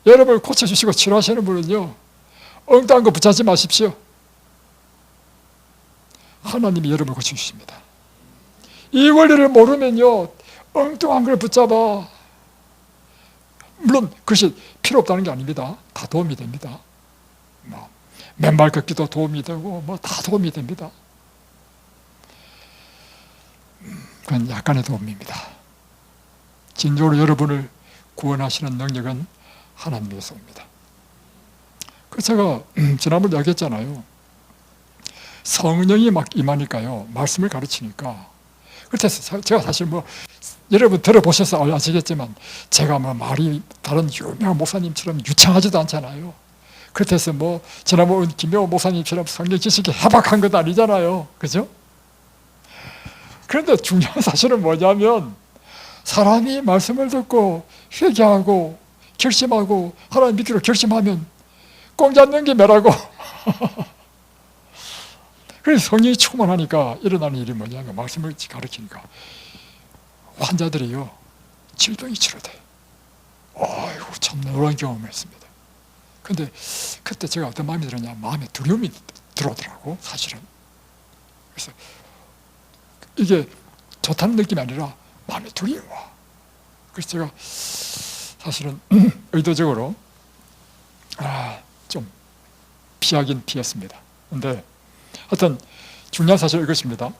여러분을 고쳐주시고 치료하시는 분은요, 엉뚱한 거 붙잡지 마십시오. 하나님이 여러분을 고쳐주십니다. 이 원리를 모르면요, 엉뚱한 걸 붙잡아. 물론 그것이 필요 없다는 게 아닙니다. 다 도움이 됩니다. 맨발 걷기도 도움이 되고 다 도움이 됩니다. 그건 약간의 도움입니다. 진정으로 여러분을 구원하시는 능력은 하나님에서 옵니다. 그 제가 지난번에 이야기했잖아요. 성령이 막 임하니까요, 말씀을 가르치니까. 그래서 제가 사실 여러분 들어보셔서 아시겠지만 제가 뭐 말이 다른 유명한 목사님처럼 유창하지도 않잖아요. 그렇다고 뭐 지난번 김명호 목사님처럼 성경 지식이 해박한 건 아니잖아요. 그죠? 그런데 중요한 사실은 뭐냐면 사람이 말씀을 듣고 회개하고 결심하고 하나님 믿기로 결심하면 꽁 잡는 게 뭐라고. 그래서 성령이 충만하니까 일어나는 일이 뭐냐면 말씀을 가르치니까 환자들이요 질병이 치료돼. 아이고 참 놀라운 경험을 했습니다. 근데 그때 제가 어떤 마음이 들었냐, 마음에 두려움이 들어오더라고 사실은. 그래서 이게 좋다는 느낌이 아니라 마음에 두려움이 와. 그래서 제가 사실은 의도적으로 좀 피하긴 피했습니다. 근데 하여튼 중요한 사실은 이것입니다.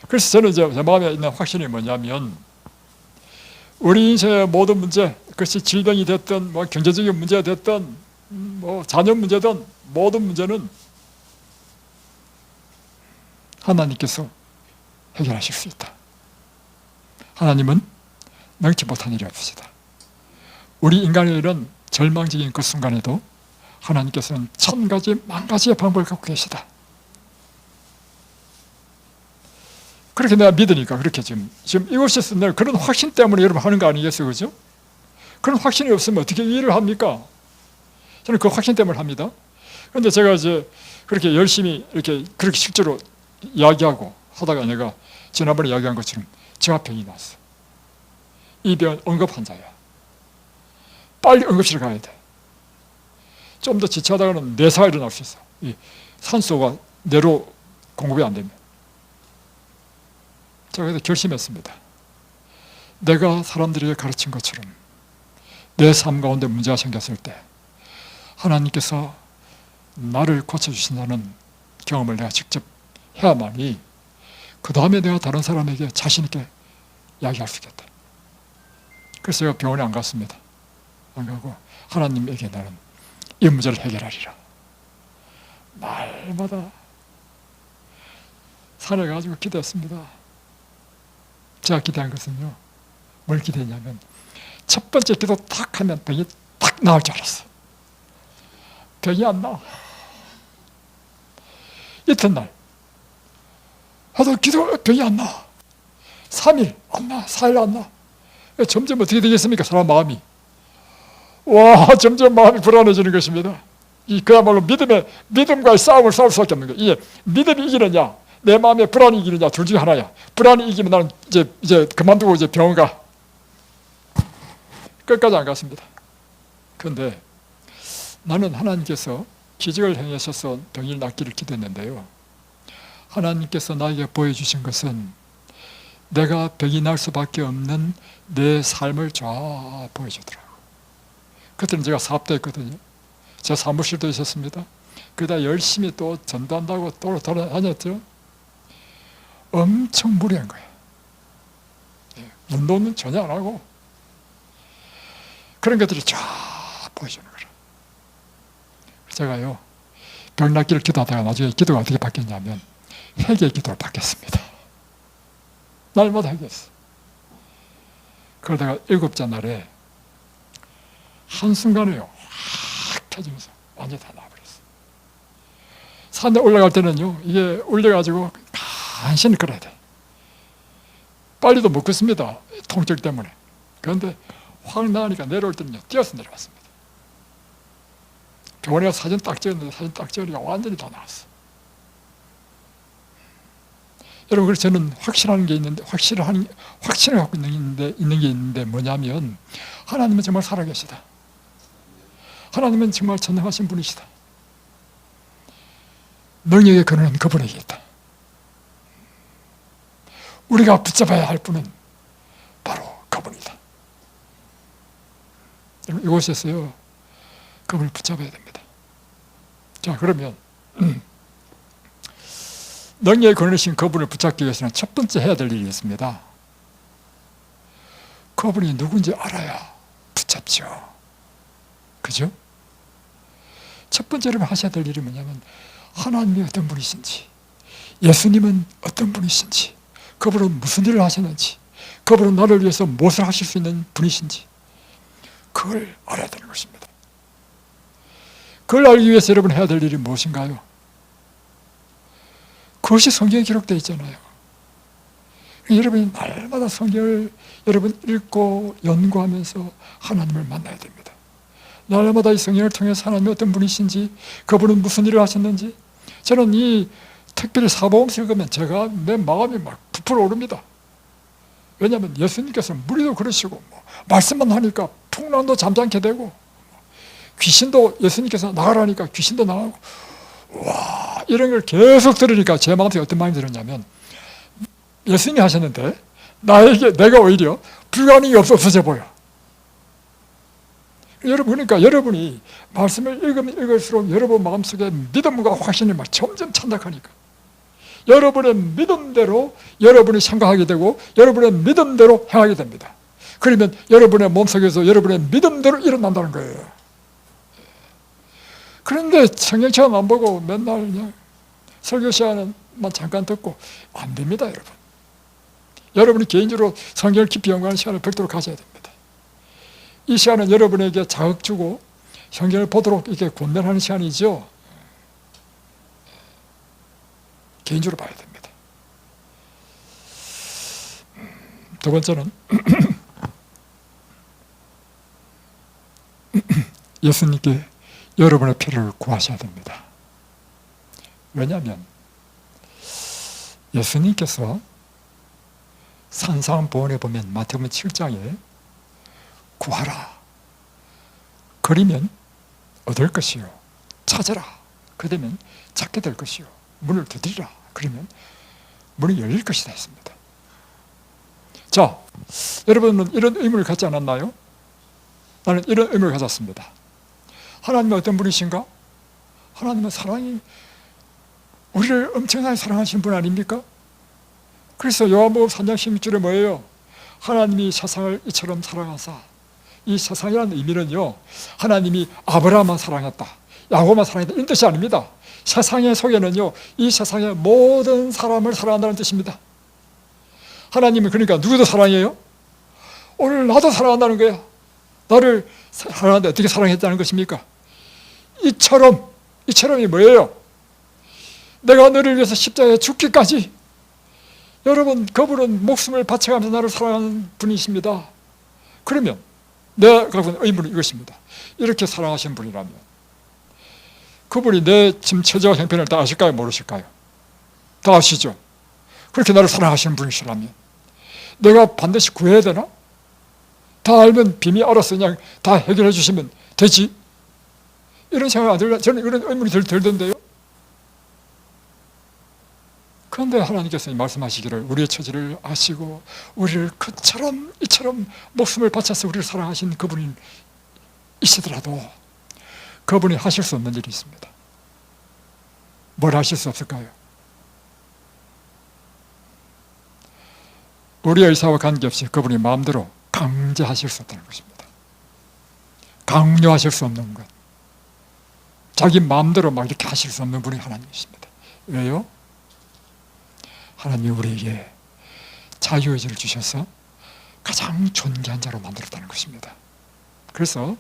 그래서 저는 이제 제 마음에 있는 확신이 뭐냐면 우리 인생의 모든 문제, 그것이 질병이 됐든 뭐 경제적인 문제가 됐든 뭐 자녀 문제든 모든 문제는 하나님께서 해결하실 수 있다. 하나님은 능치 못한 일이 없으시다. 우리 인간의 일은 절망적인 그 순간에도 하나님께서는 1000가지, 10,000가지의 방법을 갖고 계시다. 그렇게 내가 믿으니까 그렇게 지금 이곳에서 내가 그런 확신 때문에 여러분 하는 거 아니겠어요? 그죠? 그런 확신이 없으면 어떻게 일을 합니까? 저는 그 확신 때문에 합니다. 그런데 제가 이제 그렇게 열심히 이렇게 그렇게 실제로 이야기하고 하다가 내가 지난번에 이야기한 것처럼 저하병이 났어. 이 병은 응급 환자야. 빨리 응급실에 가야 돼. 좀 더 지체하다가는 뇌사가 일어날 수 있어. 이 산소가 뇌로 공급이 안 되면. 제가 그래서 결심했습니다. 내가 사람들에게 가르친 것처럼 내 삶 가운데 문제가 생겼을 때 하나님께서 나를 고쳐주신다는 경험을 내가 직접 해야만이 그 다음에 내가 다른 사람에게 자신 있게 이야기할 수 있겠다. 그래서 제가 병원에 안 갔습니다. 안 가고 하나님에게 나는 이 문제를 해결하리라. 날마다 산에 가지고 기도했습니다. 제가 기도한 것은요, 뭘 기도했냐면 첫 번째 기도 딱 하면 병이 딱 나을 줄 알았어. 병이 안 나. 이튿날 하도 기도 병이 안 나. 3일 안 나. 4일 안 나. 점점 어떻게 되겠습니까? 사람 마음이. 와, 점점 마음이 불안해지는 것입니다. 그야말로 믿음과의 싸움을 싸울 수밖에 없는 거예요. 이게 믿음이 이기느냐, 내 마음에 불안이 이기느냐, 둘 중에 하나야. 불안이 이기면 나는 이제 그만두고 이제 병원 가. 끝까지 안 갔습니다. 그런데 나는 하나님께서 기적을 행하셔서 병이 낫기를 기도했는데요. 하나님께서 나에게 보여주신 것은 내가 병이 날 수밖에 없는 내 삶을 쫙 보여주더라고요. 그때는 제가 사업도 했거든요. 제 사무실도 있었습니다. 그러다 열심히 또 전도한다고 또 돌아다녔죠. 엄청 무리한 거예요. 운동은 전혀 안 하고 그런 것들이 쫙 보여주는 거예요. 제가요, 병 낫기를 기도하다가 나중에 기도가 어떻게 바뀌었냐면 회개 기도를 받겠습니다. 날마다 회개했어. 그러다가 7째 날에 한순간에요, 확 켜지면서 완전히 다 나와버렸어. 산에 올라갈 때는요, 이게 올려가지고 간신히 걸어야 돼. 빨리도 못 걷습니다. 통증 때문에. 그런데 확 나으니까 내려올 때는요, 뛰어서 내려왔습니다. 병원에 가서 사진 딱 찍었는데 사진 딱 찍으니까 완전히 다 나왔어. 여러분, 그래서 저는 확신하는 게 있는데, 확신을 갖고 있는 게 있는데 뭐냐면, 하나님은 정말 살아계시다. 하나님은 정말 전능하신 분이시다. 능력의 근원은 그분에게 있다. 우리가 붙잡아야 할 분은 바로 그분이다. 여러분, 이곳에서요, 그분을 붙잡아야 됩니다. 자, 그러면 능력의 근원이신 그분을 붙잡기 위해서는 첫 번째 해야 될 일이 있습니다. 그분이 누군지 알아야 붙잡죠. 그죠? 첫 번째로 하셔야 될 일이 뭐냐면 하나님이 어떤 분이신지, 예수님은 어떤 분이신지, 그분은 무슨 일을 하셨는지, 그분은 나를 위해서 무엇을 하실 수 있는 분이신지 그걸 알아야 되는 것입니다. 그걸 알기 위해서 여러분 해야 될 일이 무엇인가요? 그것이 성경에 기록되어 있잖아요. 여러분이 날마다 성경을 여러분 읽고 연구하면서 하나님을 만나야 됩니다. 날마다 이 성경을 통해서 하나님이 어떤 분이신지, 그분은 무슨 일을 하셨는지, 저는 이 특별히 사복음서 읽으면 제가 내 마음이 막 부풀어 오릅니다. 왜냐하면 예수님께서는 무리도 그러시고 말씀만 하니까 풍랑도 잠잠게 되고 귀신도 예수님께서 나가라니까 귀신도 나가고, 와, 이런 걸 계속 들으니까 제 마음속에 어떤 마음이 들었냐면, 예수님이 하셨는데 내가 오히려 불가능이 없어져 보여. 여러분, 그러니까 여러분이 말씀을 읽으면 읽을수록 여러분 마음속에 믿음과 확신이 막 점점 찬답하니까 여러분의 믿음대로 여러분이 생각하게 되고 여러분의 믿음대로 행하게 됩니다. 그러면 여러분의 몸속에서 여러분의 믿음대로 일어난다는 거예요. 그런데 성경책은 안 보고 맨날 그냥 설교 시간만 잠깐 듣고 안 됩니다, 여러분. 여러분이 개인적으로 성경을 깊이 연구하는 시간을 별도로 가져야 됩니다. 이 시간은 여러분에게 자극 주고 성경을 보도록 이렇게 권면하는 시간이죠. 개인적으로 봐야 됩니다. 두 번째는 예수님께 여러분의 필요를 구하셔야 됩니다. 왜냐하면 예수님께서 산상보원에 보면 마태복음 7장에 구하라, 그리면 얻을 것이요, 찾아라, 그러면 찾게 될 것이요, 문을 두드리라, 그러면 문이 열릴 것이다 했습니다. 자, 여러분은 이런 의문을 갖지 않았나요? 나는 이런 의문을 가졌습니다. 하나님은 어떤 분이신가? 하나님은 사랑이, 우리를 엄청나게 사랑하신 분 아닙니까? 그래서 요한복음 3장 16절에 뭐예요? 하나님이 세상을 이처럼 사랑하사, 이 세상이라는 의미는요, 하나님이 아브라함만 사랑했다, 야곱만 사랑했다, 이런 뜻이 아닙니다. 세상의 속에는요, 이 세상의 모든 사람을 사랑한다는 뜻입니다. 하나님은 그러니까 누구도 사랑해요? 오늘 나도 사랑한다는 거야. 나를 사랑하는데 어떻게 사랑했다는 것입니까? 이처럼이 뭐예요? 내가 너를 위해서 십자가에 죽기까지. 여러분, 그분은 목숨을 바쳐가면서 나를 사랑하는 분이십니다. 그러면 내가 갖고 있는 의문은 이것입니다. 이렇게 사랑하신 분이라면 그분이 내 지금 처지와 형편을 다 아실까요? 모르실까요? 다 아시죠? 그렇게 나를 사랑하시는 분이시라면 내가 반드시 구해야 되나? 다 알면 비밀 알아서 그냥 다 해결해 주시면 되지? 이런 생각이 안 들어요. 저는 이런 의문이 들던데요. 그런데 하나님께서 말씀하시기를 우리의 처지를 아시고 우리를 이처럼 목숨을 바쳐서 우리를 사랑하신 그분이 있으더라도 그분이 하실 수 없는 일이 있습니다. 뭘 하실 수 없을까요? 우리의 의사와 관계없이 그분이 마음대로 강제하실 수 없다는 것입니다. 강요하실 수 없는 것. 자기 마음대로 막 이렇게 하실 수 없는 분이 하나님이십니다. 왜요? 하나님이 우리에게 자유의지를 주셔서 가장 존귀한 자로 만들었다는 것입니다. 그래서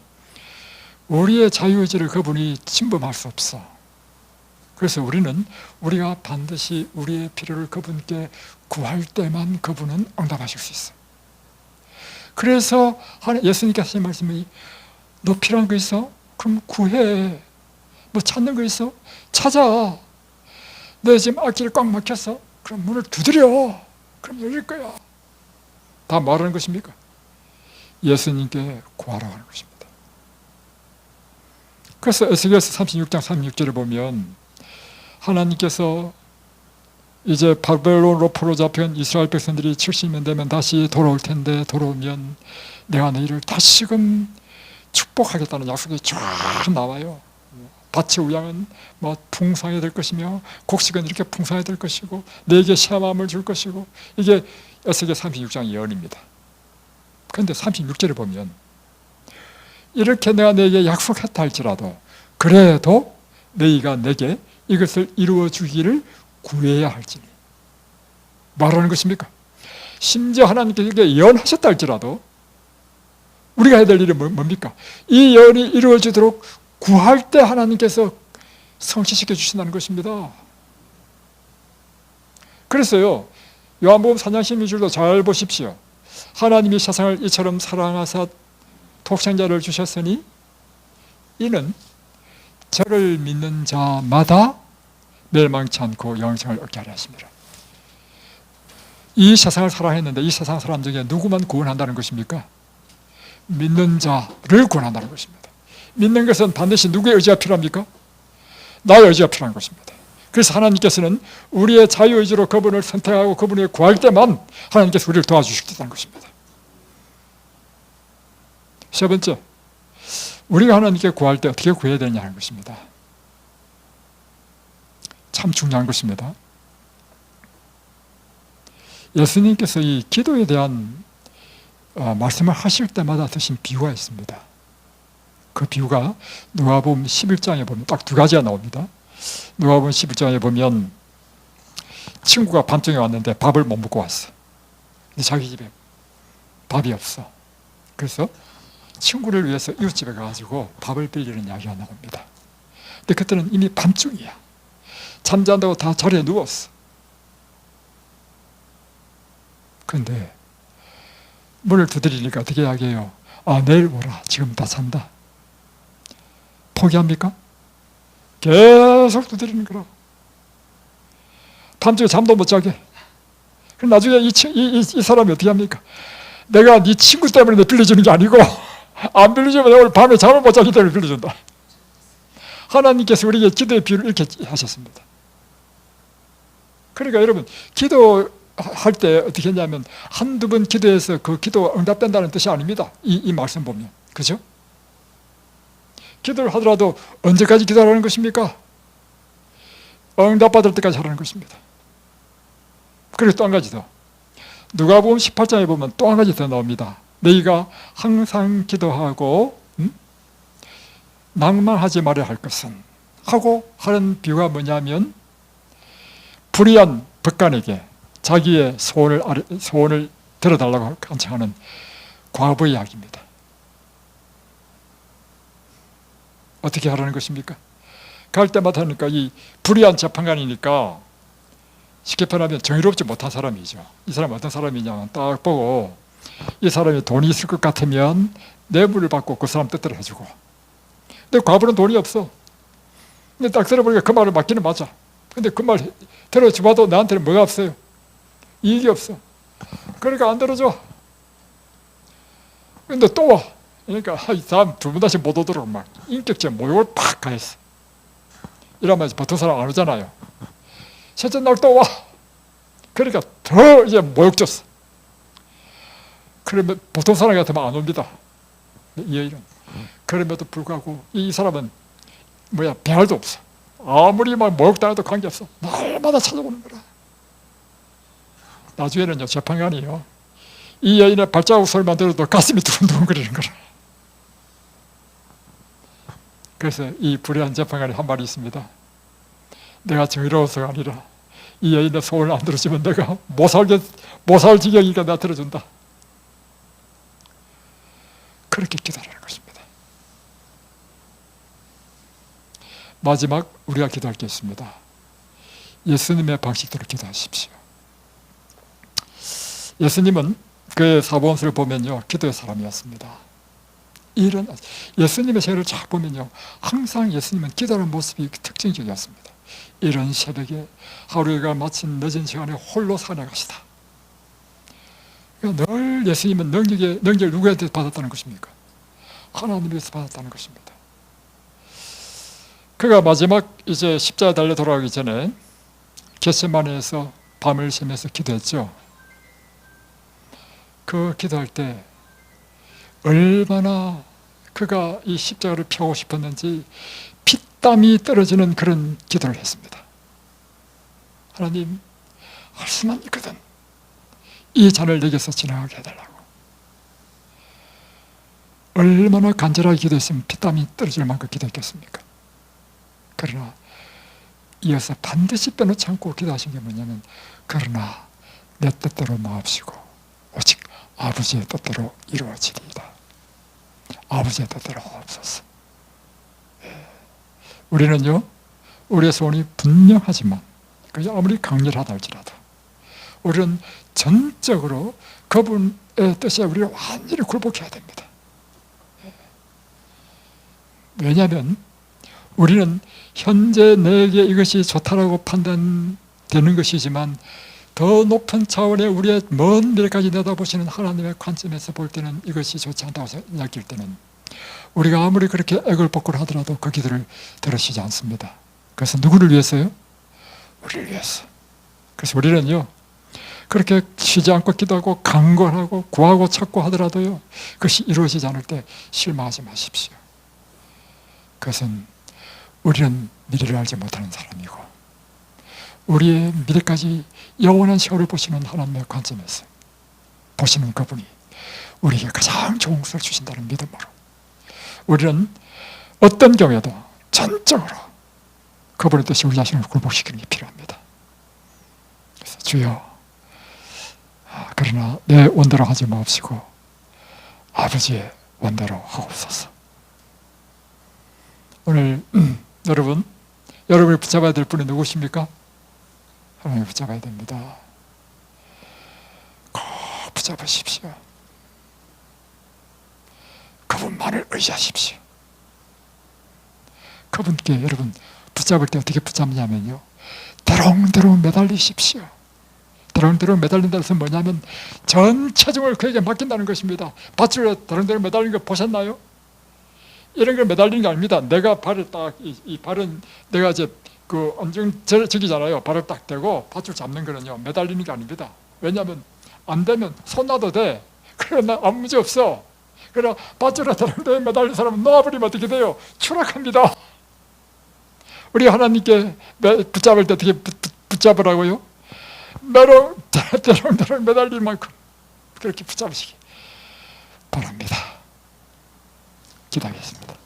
우리의 자유의지를 그분이 침범할 수 없어. 그래서 우리가 반드시 우리의 필요를 그분께 구할 때만 그분은 응답하실 수 있어. 그래서 예수님께서 하신 말씀이 너 필요한 거 있어? 그럼 구해. 뭐 찾는 거 있어? 찾아. 너 지금 앞길이 꽉 막혔어? 그럼 문을 두드려. 그럼 열릴 거야. 다 말하는 것입니까? 예수님께 구하라고 하는 것입니다. 그래서 에스겔서 36장 36절에 보면 하나님께서 이제 바벨론으로 포로 잡힌 이스라엘 백성들이 70년 되면 다시 돌아올 텐데 돌아오면 내가 너희를 다시금 축복하겠다는 약속이 쫙 나와요. 밭의 우양은 뭐 풍성하게 될 것이며 곡식은 이렇게 풍성하게 될 것이고 내게 새 마음을 줄 것이고, 이게 에스겔 36장 예언입니다. 그런데 36절에 보면 이렇게 내가 너에게 약속했다 할지라도 그래도 너희가 내게 이것을 이루어 주기를 구해야 할지니. 말하는 것입니까? 심지어 하나님께 예언하셨다 할지라도 우리가 해야 될 일이 뭡니까? 이 예언이 이루어지도록 구할 때 하나님께서 성취시켜 주신다는 것입니다. 그래서요, 요한복음 4장 16절도 잘 보십시오. 하나님이 세상을 이처럼 사랑하사 독생자를 주셨으니 이는 저를 믿는 자마다 멸망치 않고 영생을 얻게 하려 하십니다. 이 세상을 사랑했는데 이 세상 사람 중에 누구만 구원한다는 것입니까? 믿는 자를 구원한다는 것입니다. 믿는 것은 반드시 누구의 의지가 필요합니까? 나의 의지가 필요한 것입니다. 그래서 하나님께서는 우리의 자유의지로 그분을 선택하고 그분을 구할 때만 하나님께서 우리를 도와주시겠다는 것입니다. 세 번째, 우리가 하나님께 구할 때 어떻게 구해야 되냐는 것입니다. 참 중요한 것입니다. 예수님께서 이 기도에 대한 말씀을 하실 때마다 드신 비유가 있습니다. 그 비유가 누가복음 11장에 보면 딱 두 가지가 나옵니다. 누가복음 11장에 보면 친구가 밤중에 왔는데 밥을 못 먹고 왔어. 근데 자기 집에 밥이 없어. 그래서 친구를 위해서 이웃집에 가가지고 밥을 빌리는 이야기가 나옵니다. 근데 그때는 이미 밤중이야. 잠잔다고 다 자리에 누웠어. 그런데 문을 두드리니까 어떻게 이야기해요? 아, 내일 오라. 지금 다 잔다. 포기합니까? 계속 두드리는 거라고. 밤중에 잠도 못 자게. 그럼 나중에 이 사람이 어떻게 합니까? 내가 네 친구 때문에 빌려주는 게 아니고 안 빌려주면 내가 오늘 밤에 잠을 못 자기 때문에 빌려준다. 하나님께서 우리에게 기도의 비유를 이렇게 하셨습니다. 그러니까 여러분, 기도할 때 어떻게 했냐면 한두 번 기도해서 그 기도가 응답된다는 뜻이 아닙니다. 이 말씀 보면. 그죠? 기도를 하더라도 언제까지 기도하라는 것입니까? 응답받을 때까지 하라는 것입니다. 그리고 또 한 가지 더. 누가복음 18장에 보면 또 한 가지 더 나옵니다. 너희가 항상 기도하고 낭만하지 말아야 할 것은 하고 하는 비유가 뭐냐면 불의한 법관에게 자기의 소원을 들어달라고 간청하는 과부의 이야기입니다. 어떻게 하라는 것입니까? 갈 때마다 하니까 이 불의한 재판관이니까 쉽게 표현하면 정의롭지 못한 사람이죠. 이 사람이 어떤 사람이냐면 딱 보고 이 사람이 돈이 있을 것 같으면 뇌물을 받고 그 사람 뜻대로 해주고, 근데 과부는 돈이 없어. 근데 딱 들어보니까 그 말을 맞기는 맞아. 근데 그 말 들어줘봐도 나한테는 뭐가 없어요? 이익이 없어. 그러니까 안 들어줘. 근데 또 와. 그러니까 이 사람 두 번 다시 못 오도록 막 인격적 모욕을 팍 가했어. 이러면 보통 사람 안 오잖아요. 셋째 날 또 와. 그러니까 더 이제 모욕 줬어. 그러면 보통 사람 같으면 안 옵니다. 이런. 그럼에도 불구하고 이 사람은 배알도 없어. 아무리 막 모욕당해도 관계없어. 날마다 찾아오는 거라. 나중에는요, 재판관이요, 이 여인의 발자국 소리만 들어도 가슴이 두근두근거리는 거라. 그래서 이 불의한 재판관이 한 말이 있습니다. 내가 정의로워서가 아니라 이 여인의 소원을 안 들어주면 내가 못 살 지경이니까 내가 들어준다. 그렇게 기도하라는 것입니다. 마지막 우리가 기도할 게 있습니다. 예수님의 방식대로 기도하십시오. 예수님은 그의 사복음서를 보면요, 기도의 사람이었습니다. 이런 예수님의 생애를 쫙 보면요, 항상 예수님은 기도하는 모습이 특징적이었습니다. 이런 새벽에 하루가 마친 늦은 시간에 홀로 산에 가시다. 그러니까 늘 예수님은 능력을 누구한테 받았다는 것입니까? 하나님에서 받았다는 것입니다. 그가 마지막 이제 십자가에 달려 돌아가기 전에 겟세마네에서 밤을 새면서 기도했죠. 그 기도할 때 얼마나 그가 이 십자가를 펴고 싶었는지 피땀이 떨어지는 그런 기도를 했습니다. 하나님, 할 수만 있거든 이 잔을 내게서 지나가게 해달라고. 얼마나 간절하게 기도했으면 피땀이 떨어질 만큼 기도했겠습니까? 그러나 이어서 반드시 빼놓지 않고 기도하신 게 뭐냐면, 그러나 내 뜻대로 마옵시고 아버지의 뜻대로 이루어지리이다. 아버지의 뜻대로 하옵소서. 우리는요, 우리의 소원이 분명하지만 그게 아무리 강렬하다 할지라도 우리는 전적으로 그분의 뜻에 우리가 완전히 굴복해야 됩니다. 왜냐하면 우리는 현재 내게 이것이 좋다라고 판단되는 것이지만 더 높은 차원의 우리의 먼 미래까지 내다보시는 하나님의 관점에서 볼 때는 이것이 좋지 않다고 생각할 때는 우리가 아무리 그렇게 애걸복걸 하더라도 그 기도를 들으시지 않습니다. 그래서 누구를 위해서요? 우리를 위해서. 그래서 우리는요, 그렇게 쉬지 않고 기도하고 강권하고 구하고 찾고 하더라도요, 그것이 이루어지지 않을 때 실망하지 마십시오. 그것은 우리는 미래를 알지 못하는 사람이고 우리의 미래까지 영원한 세월을 보시는 하나님의 관점에서 보시는 그분이 우리에게 가장 좋은 것을 주신다는 믿음으로 우리는 어떤 경우에도 전적으로 그분의 뜻이 우리 자신을 굴복시키는 게 필요합니다. 그래서 주여, 그러나 내 원대로 하지 마옵시고 아버지의 원대로 하옵소서. 오늘 여러분이 붙잡아야 될 분이 누구십니까? 하나님을 붙잡아야 됩니다. 꼭 붙잡으십시오. 그분만을 의지하십시오. 그분께 여러분 붙잡을 때 어떻게 붙잡냐면요, 대롱대롱 매달리십시오. 대롱대롱 매달린다는 것은 뭐냐면 전 체중을 그에게 맡긴다는 것입니다. 밧줄에 대롱대롱 매달리는 거 보셨나요? 이런 걸 매달리는 게 아닙니다. 내가 발을 딱, 이 발은 내가 이제 그 안정적이잖아요. 발을 딱 대고 밧줄 잡는 거는요, 매달리는 게 아닙니다. 왜냐하면 안 되면 손 놔도 돼. 그러나 아무 문제 없어. 그러나 밧줄에 대롱대롱 매달린 사람은 놓아버리면 어떻게 돼요? 추락합니다. 우리 하나님께 붙잡을 때 어떻게 붙잡으라고요? 대롱대롱 매달릴 만큼 그렇게 붙잡으시기 바랍니다. 기도하겠습니다.